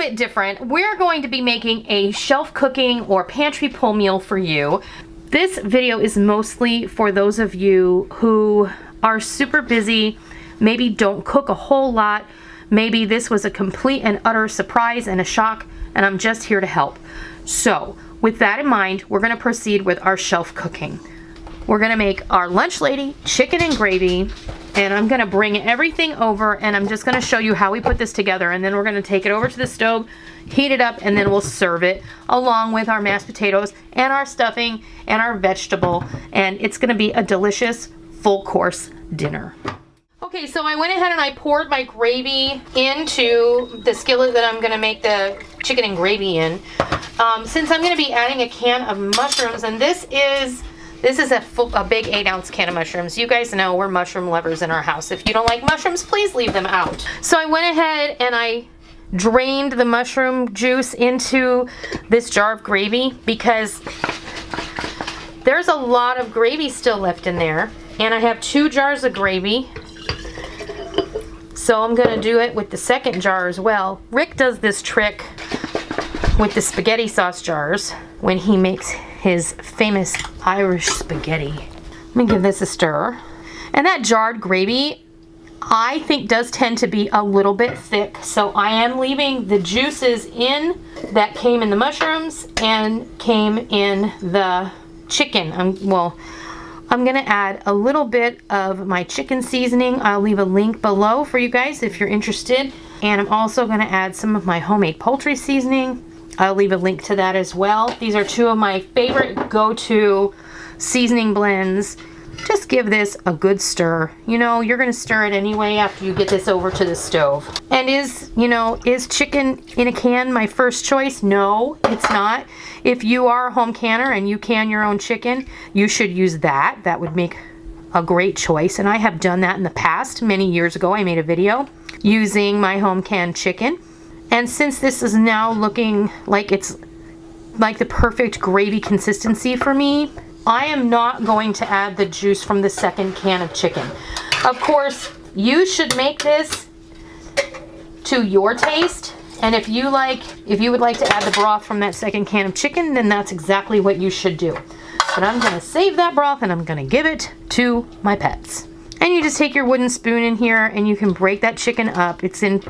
bit different. We're going to be making a shelf cooking or pantry pull meal for you. This video is mostly for those of you who are super busy, maybe don't cook a whole lot, maybe this was a complete and utter surprise and a shock, and I'm just here to help. So, with that in mind, we're gonna proceed with our shelf cooking. We're gonna make our lunch lady chicken and gravy, and I'm gonna bring everything over and I'm just gonna show you how we put this together, and then we're gonna take it over to the stove, heat it up, and then we'll serve it along with our mashed potatoes and our stuffing and our vegetable, and it's gonna be a delicious full course dinner. Okay, so I went ahead and I poured my gravy into the skillet that I'm gonna make the chicken and gravy in. Since I'm gonna be adding a can of mushrooms, and this is a big 8-ounce can of mushrooms. You guys know we're mushroom lovers in our house. If you don't like mushrooms, please leave them out. So I went ahead and I drained the mushroom juice into this jar of gravy because there's a lot of gravy still left in there. And I have 2 jars of gravy. So I'm gonna do it with the second jar as well. Rick does this trick with the spaghetti sauce jars when he makes his famous Irish spaghetti. Let me give this a stir. And that jarred gravy, I think, does tend to be a little bit thick, so I am leaving the juices in that came in the mushrooms and came in the chicken. I'm gonna add a little bit of my chicken seasoning. I'll leave a link below for you guys if you're interested. And I'm also gonna add some of my homemade poultry seasoning. I'll leave a link to that as well. These are 2 of my favorite go-to seasoning blends. Just give this a good stir. You know, you're gonna stir it anyway after you get this over to the stove. And is chicken in a can my first choice? No, it's not. If you are a home canner and you can your own chicken, you should use that. That would make a great choice. And I have done that in the past. Many years ago, I made a video using my home canned chicken. And since this is now looking like it's like the perfect gravy consistency for me, I am not going to add the juice from the second can of chicken. Of course, you should make this to your taste. And if you would like to add the broth from that second can of chicken, then that's exactly what you should do. But I'm gonna save that broth and I'm gonna give it to my pets. And you just take your wooden spoon in here and you can break that chicken up. It's in,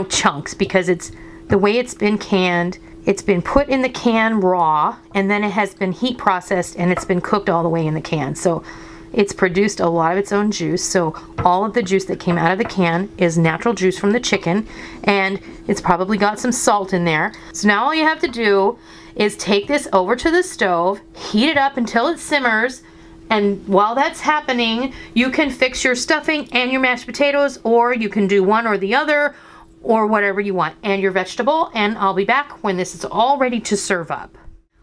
chunks because it's the way it's been canned. It's been put in the can raw and then it has been heat processed and it's been cooked all the way in the can. So it's produced a lot of its own juice. So all of the juice that came out of the can is natural juice from the chicken, and it's probably got some salt in there. So now all you have to do is take this over to the stove, heat it up until it simmers. And while that's happening, you can fix your stuffing and your mashed potatoes, or you can do one or the other, or whatever you want, and your vegetable, and I'll be back when this is all ready to serve up.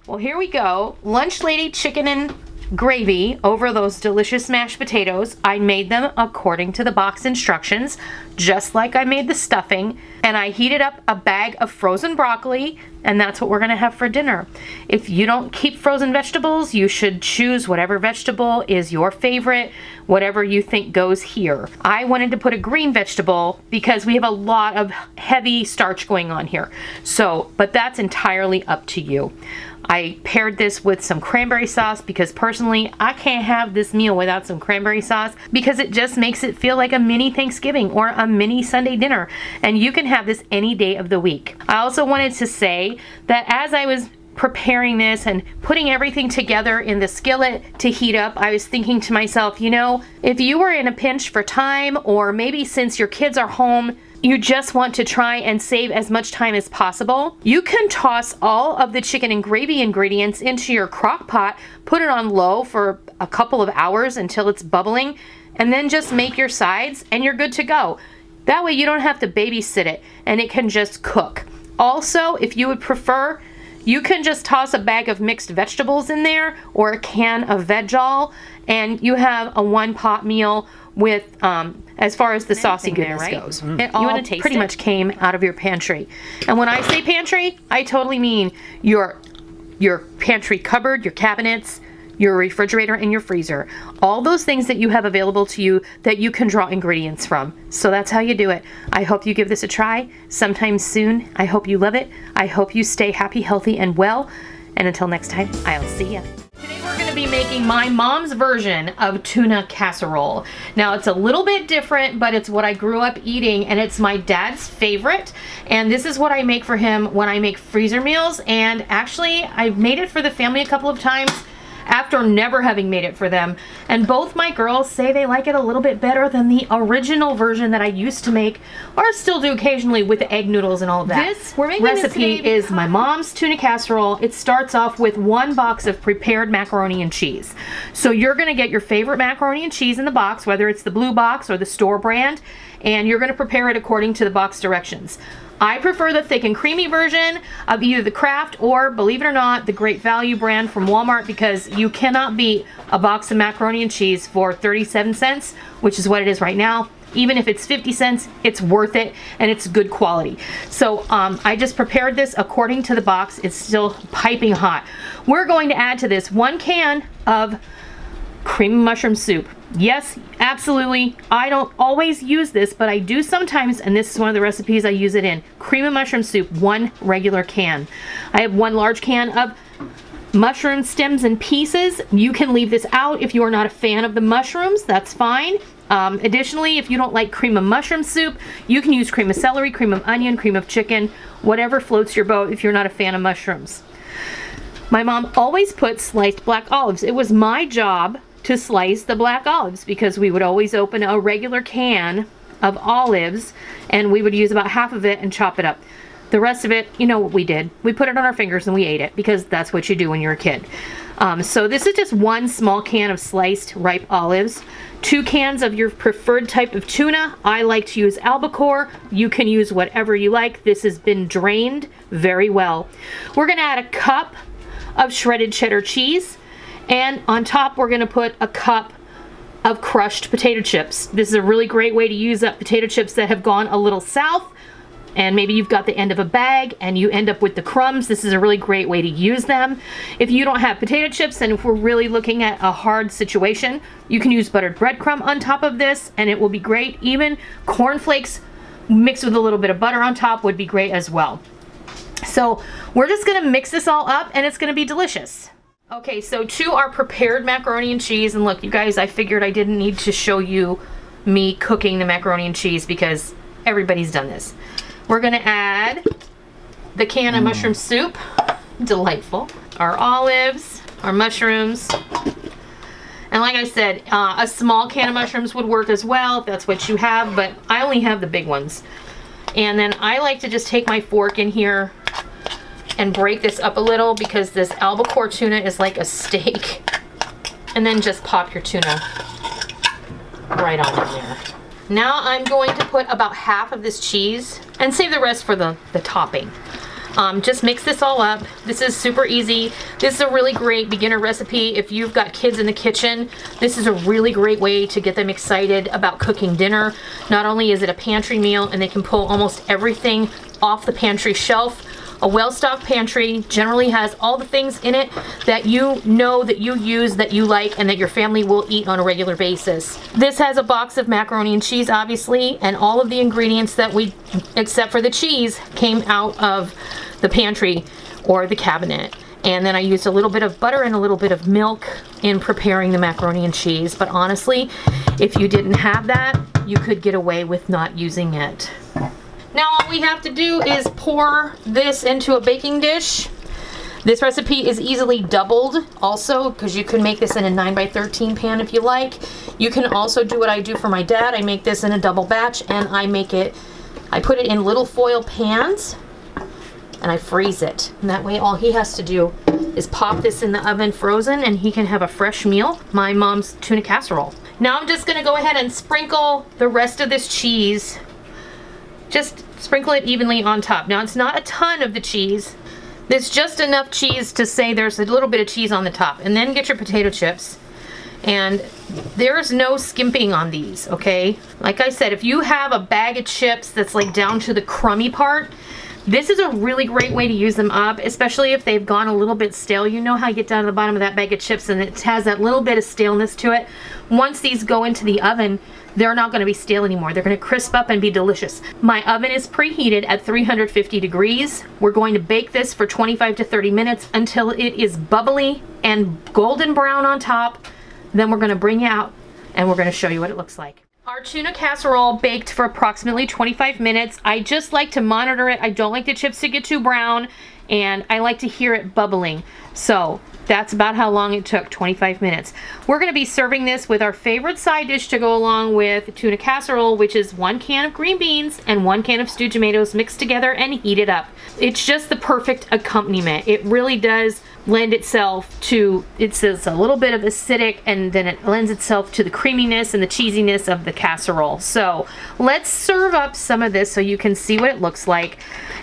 Well, here we go. Lunch lady chicken and gravy over those delicious mashed potatoes. I made them according to the box instructions, just like I made the stuffing, and I heated up a bag of frozen broccoli, and that's what we're gonna have for dinner. If you don't keep frozen vegetables, you should choose whatever vegetable is your favorite, whatever you think goes here. I wanted to put a green vegetable because we have a lot of heavy starch going on here. So, but that's entirely up to you. I paired this with some cranberry sauce because personally, I can't have this meal without some cranberry sauce because it just makes it feel like a mini Thanksgiving or a mini Sunday dinner. And you can have this any day of the week. I also wanted to say that as I was preparing this and putting everything together in the skillet to heat up, I was thinking to myself, if you were in a pinch for time, or maybe since your kids are home, you just want to try and save as much time as possible, you can toss all of the chicken and gravy ingredients into your crock pot, put it on low for a couple of hours until it's bubbling, and then just make your sides and you're good to go. That way you don't have to babysit it and it can just cook. Also, if you would prefer, you can just toss a bag of mixed vegetables in there or a can of veg-all, and you have a one-pot meal with, as far as the saucy goodness goes. It all pretty much came out of your pantry. And when I say pantry, I totally mean your pantry cupboard, your cabinets, your refrigerator and your freezer. All those things that you have available to you that you can draw ingredients from. So that's how you do it. I hope you give this a try sometime soon. I hope you love it. I hope you stay happy, healthy, and well. And until next time, I'll see ya. Today we're going to be making my mom's version of tuna casserole. Now it's a little bit different, but it's what I grew up eating and it's my dad's favorite. And this is what I make for him when I make freezer meals. And actually I've made it for the family a couple of times after never having made it for them. And both my girls say they like it a little bit better than the original version that I used to make, or still do occasionally with the egg noodles and all of that. This recipe is my mom's tuna casserole. It starts off with 1 box of prepared macaroni and cheese. So you're gonna get your favorite macaroni and cheese in the box, whether it's the blue box or the store brand, and you're gonna prepare it according to the box directions. I prefer the thick and creamy version of either the Kraft or, believe it or not, the Great Value brand from Walmart, because you cannot beat a box of macaroni and cheese for 37 cents, which is what it is right now. Even if it's 50 cents, it's worth it and it's good quality. So I just prepared this according to the box. It's still piping hot. We're going to add to this 1 can of cream of mushroom soup. Yes, absolutely. I don't always use this, but I do sometimes, and this is one of the recipes I use it in. Cream of mushroom soup, 1 regular can. I have 1 large can of mushroom stems and pieces. You can leave this out if you are not a fan of the mushrooms, that's fine. Additionally, if you don't like cream of mushroom soup, you can use cream of celery, cream of onion, cream of chicken, whatever floats your boat if you're not a fan of mushrooms. My mom always put sliced black olives. It was my job to slice the black olives because we would always open a regular can of olives and we would use about half of it and chop it up. The rest of it, you know what we did. We put it on our fingers and we ate it because that's what you do when you're a kid. So this is just 1 small can of sliced ripe olives, 2 cans of your preferred type of tuna. I like to use albacore. You can use whatever you like. This has been drained very well. We're gonna add a cup of shredded cheddar cheese. And on top, we're gonna put a cup of crushed potato chips. This is a really great way to use up potato chips that have gone a little south, and maybe you've got the end of a bag and you end up with the crumbs. This is a really great way to use them. If you don't have potato chips, and if we're really looking at a hard situation, you can use buttered breadcrumb on top of this, and it will be great. Even cornflakes mixed with a little bit of butter on top would be great as well. So we're just gonna mix this all up, and it's gonna be delicious. Okay, so to our prepared macaroni and cheese, and look, you guys, I figured I didn't need to show you me cooking the macaroni and cheese because everybody's done this. We're gonna add the can of mushroom soup, delightful, our olives, our mushrooms, and like I said, a small can of mushrooms would work as well if that's what you have, but I only have the big ones. And then I like to just take my fork in here and break this up a little because this albacore tuna is like a steak. And then just pop your tuna right on in there. Now I'm going to put about half of this cheese and save the rest for the topping. Just mix this all up. This is super easy. This is a really great beginner recipe. If you've got kids in the kitchen, this is a really great way to get them excited about cooking dinner. Not only is it a pantry meal and they can pull almost everything off the pantry shelf. A well-stocked pantry generally has all the things in it that you know that you use, that you like, and that your family will eat on a regular basis. This has a box of macaroni and cheese, obviously, and all of the ingredients that we, except for the cheese, came out of the pantry or the cabinet. And then I used a little bit of butter and a little bit of milk in preparing the macaroni and cheese. But honestly, if you didn't have that, you could get away with not using it. Now all we have to do is pour this into a baking dish. This recipe is easily doubled also because you can make this in a 9x13 pan if you like. You can also do what I do for my dad. I make this in a double batch and I put it in little foil pans and I freeze it. And that way all he has to do is pop this in the oven frozen and he can have a fresh meal. My mom's tuna casserole. Now I'm just gonna go ahead and sprinkle the rest of this cheese. Just sprinkle it evenly on top. Now it's not a ton of the cheese. There's just enough cheese to say there's a little bit of cheese on the top. And then get your potato chips. And there's no skimping on these, okay? Like I said, if you have a bag of chips that's like down to the crummy part, This is a really great way to use them up, especially if they've gone a little bit stale. You know how you get down to the bottom of that bag of chips and it has that little bit of staleness to it. Once these go into the oven, they're not going to be stale anymore. They're going to crisp up and be delicious. My oven is preheated at 350 degrees. We're going to bake this for 25 to 30 minutes until it is bubbly and golden brown on top. Then we're going to bring it out and we're going to show you what it looks like. Our tuna casserole baked for approximately 25 minutes. I just like to monitor it. I don't like the chips to get too brown, and I like to hear it bubbling. So that's about how long it took, 25 minutes. We're going to be serving this with our favorite side dish to go along with tuna casserole, which is 1 can of green beans and 1 can of stewed tomatoes mixed together and heated up. It's just the perfect accompaniment. It really does lend itself to, it's a little bit of acidic, and then it lends itself to the creaminess and the cheesiness of the casserole. So let's serve up some of this so you can see what it looks like.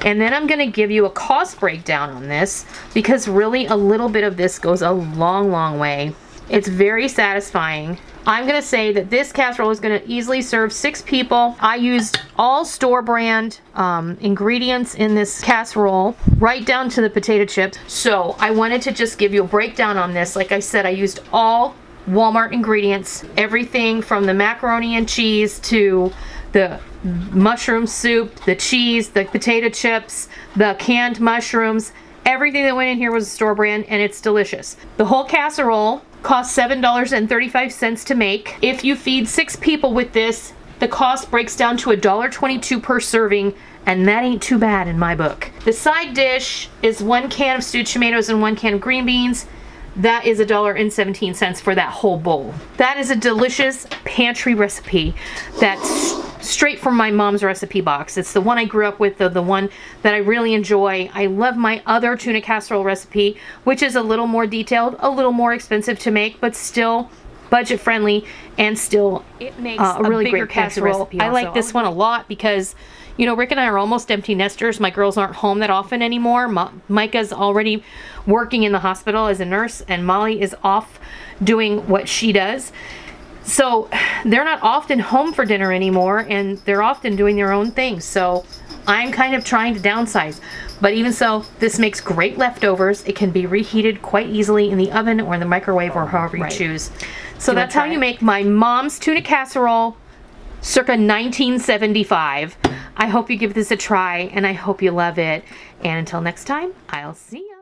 And then I'm going to give you a cost breakdown on this, because really a little bit of this goes a long, long way. It's very satisfying. I'm going to say that this casserole is going to easily serve 6 people. I used all store brand ingredients in this casserole, right down to the potato chips. So I wanted to just give you a breakdown on this. Like I said, I used all Walmart ingredients, everything from the macaroni and cheese to the mushroom soup, the cheese, the potato chips, the canned mushrooms. Everything that went in here was a store brand, and it's delicious. The whole casserole costs $7.35 to make. If you feed 6 people with this, the cost breaks down to $1.22 per serving, and that ain't too bad in my book. The side dish is 1 can of stewed tomatoes and 1 can of green beans. That is $1.17 for that whole bowl. That is a delicious pantry recipe that's straight from my mom's recipe box. It's the one I grew up with, the one that I really enjoy. I love my other tuna casserole recipe, which is a little more detailed, a little more expensive to make, but still budget friendly, and still it makes a really great casserole recipe. I like this one a lot because, you know, Rick and I are almost empty nesters. My girls aren't home that often anymore. Micah's already working in the hospital as a nurse, and Molly is off doing what she does. So they're not often home for dinner anymore, and they're often doing their own things. So I'm kind of trying to downsize. But even so, this makes great leftovers. It can be reheated quite easily in the oven or in the microwave, or however you choose. So that's how you make my mom's tuna casserole circa 1975. I hope you give this a try, and I hope you love it. And until next time, I'll see you.